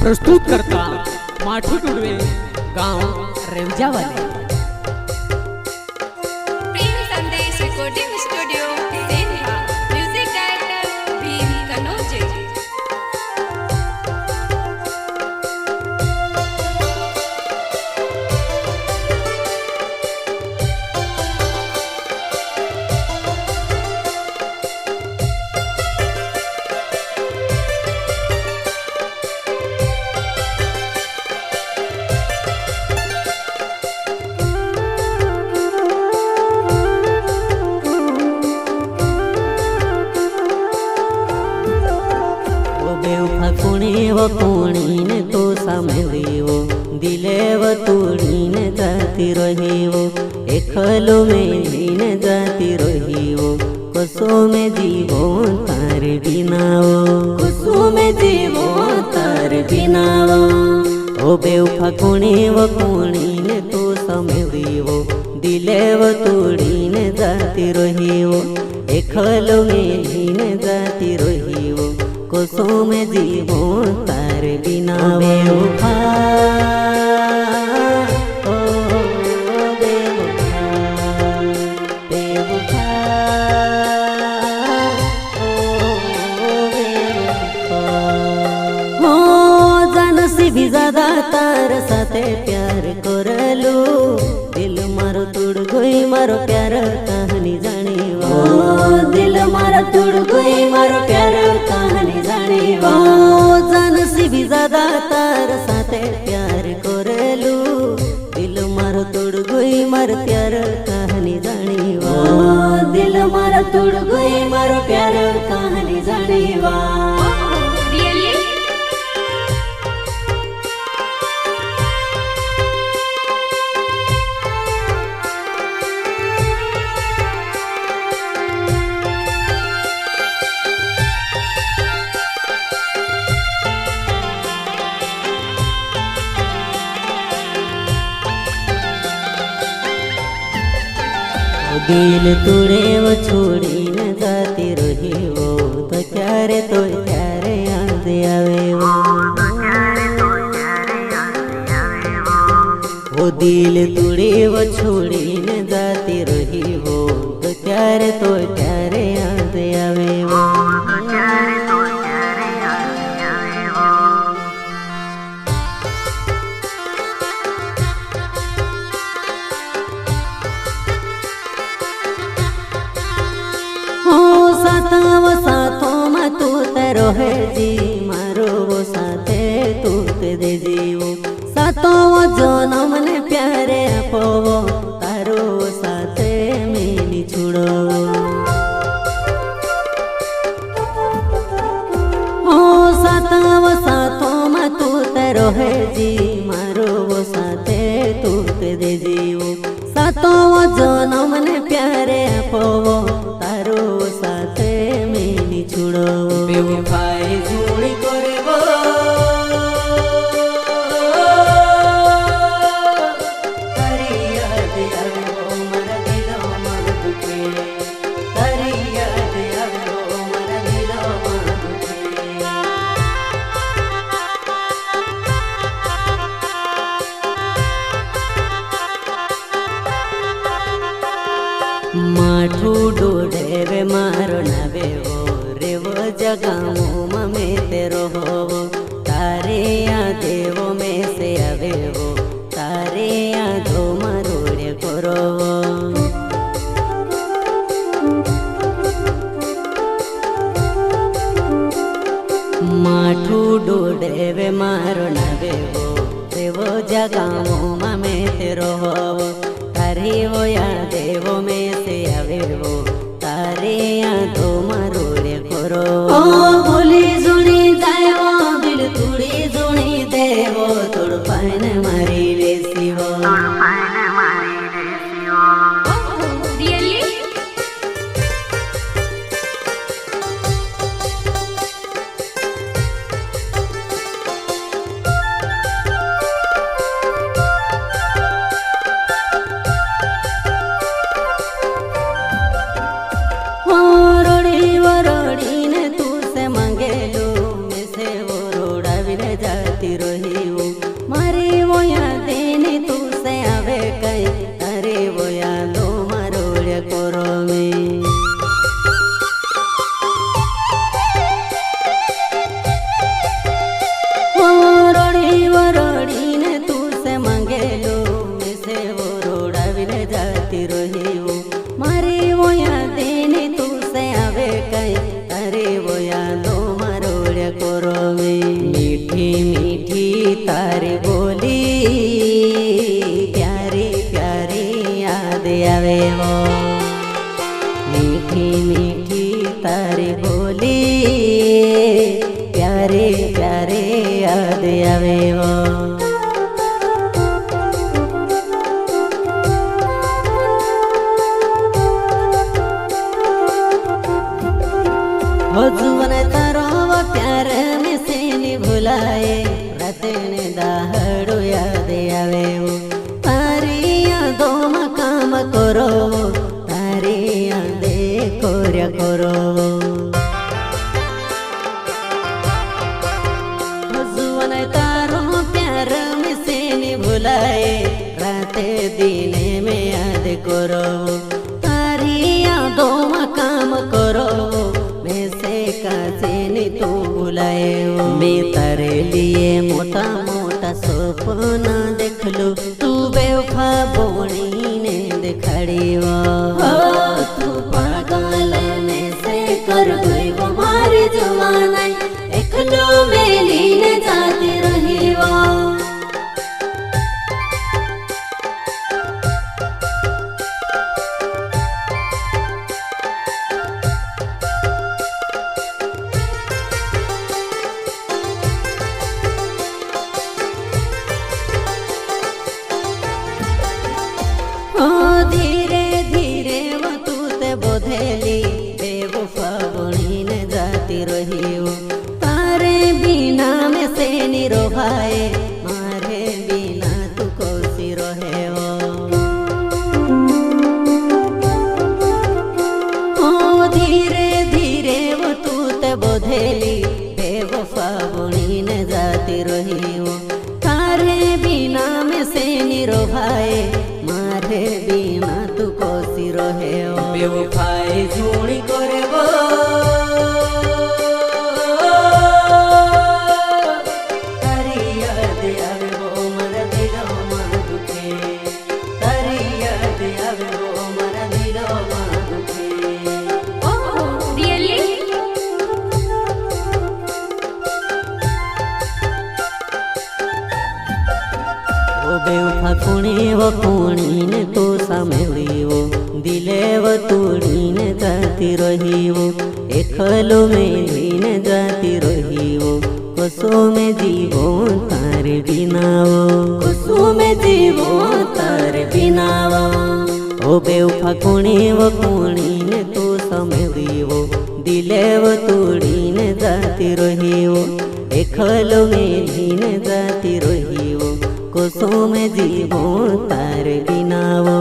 प्रस्तुत करता माठू टुडवे गांव रेवजावाले। प्रेम संदेश रिकॉर्डिंग स्टूडियो सेंधा, म्यूजिक डायरेक्टर भीम कनौजे। कुणीव कुणीने तो सामळीवो दिलेव तोडीने जाती रहीवो एकलो मेलीने जाती रहीवो कसो में जीवो तार बिनावो कसो में जीवो तार बिनावो ओ बेवफा कुणीव कुणीने तो सामळीवो दिलेव तोडीने जाती रहीवो एकलो मेलीने जाती रहीवो कसो में जीवो तार बिना बेवफा ओ बेवफा बेवफा ओ बेवफा हो जानसी भी ज्यादा तार साथे प्यार करलू दिल मारो तुड़ गई मारो प्यार कहानी जानी दिल मारो तुड़ गई मारो प्यार कहानी जानी जानसी भी ज्यादा तार साथे प्यार करलू दिल मारो तुड़ गई मारो प्यार कहानी जानी दिल मारो तुड़ गई मारो प्यार कहानी जानी दिल तुड़े वो छोड़ी न जाती रही वो तो क्यारे याद आवे वो दिल तुड़े वो छोड़ी न जाती रही वो तो क्यारे याद आवे वो साथो साथो में तू तेरो है जी मारो वो साथे तू ते दे जीवो साथो वो जनम ने प्यारे पोवो तारो साथे मेनी छुड़ो हो साथो में तू तेरो है जी मारो वो साथे तू ते दे जीवो साथो वो जनम ने प्यारे पोवो तारो साथे मेनी छुड़ो बेवफाई जुड़ी करे वो तारी याद आवे वो मर दिलो मर दुखे तारी याद आवे वो मर दिलो मर दुखे माठू डोडे वे मारो नवे वो रे वो जगामो ममे तेरो हो तारे यादे वो में से आवे वो तारे यादो मरोड़े करो माठू डोडे वे मारो नवे वो रे वो जगामो ममे तेरो हो तारे वो यादे वो में से आवे वो तारे यादो मरोड़े करो भूली जुनी जायो दिल तुड़ी जुनी देवो तोड़ पाने मारी वेसी वो रोड जाती रही वो मारी वो यादें तू से आवे कई अरे वो यादो मारोड़े कोरो में वो रोड़ी ने तू से मांगेलो मैं से वो रोड़ा भी ने जाती रही वो मारी वो यादें तू से आवे कई अरे वो यादो मारोड़े कोरो में मीठी मीठी तारी बोली प्यारी प्यारी याद आवे वो मीठी मीठी तारी बोली प्यारे प्यारे याद आवे वो हो जुवन तारो वो प्यार में से नहीं भुलाए राते ने दाहड़ो याद आवे वो तारी यादों में काम करो तारी यादे कोर्या करो हो जुवन तारो प्यार में से नहीं भुलाए राते दिने में याद करो तारी यादों में काम करो तू बुलाए मैं तारे लिए मोटा मोटा सपना देख लो तू बेवफा बोणी ने दिखाड़ी वो तू पागल में से कर गई वो मारी जवाना एक लो मेली ने जाती रही वो धीरे धीरे वो तू ते बोधेली बेवफा बनी ने जाती रही वो तारे बिना में से निरो भाई मारे बिना तू कोसी रहे वो धीरे धीरे वो तू ते बोधेली बेवफा बनी ने जाती रही वो तारे बिना में से निरो भाई मारे बिना तू कोसी रहे हो बेवफाई झूणी करे वो तारी याद आवे वो मरा दिलो मां दुखे तारी याद आवे वो मरा दिलो मां दुखे ओह रियली ओ बेवफा कुणी ने तो सामेली वो दिले वो तोड़ी ने जाती रही वो एकलो में ने जाती रही वो कसो में जीवो तारे बिना वो कसो में जीवो तारे बिना वो ओ बेवफा कुणी ने तो सामेली वो दिले वो तोड़ी ने जाती रही वो एकलो में ने जाती रही वो कोसों में जीवो तार बिना वो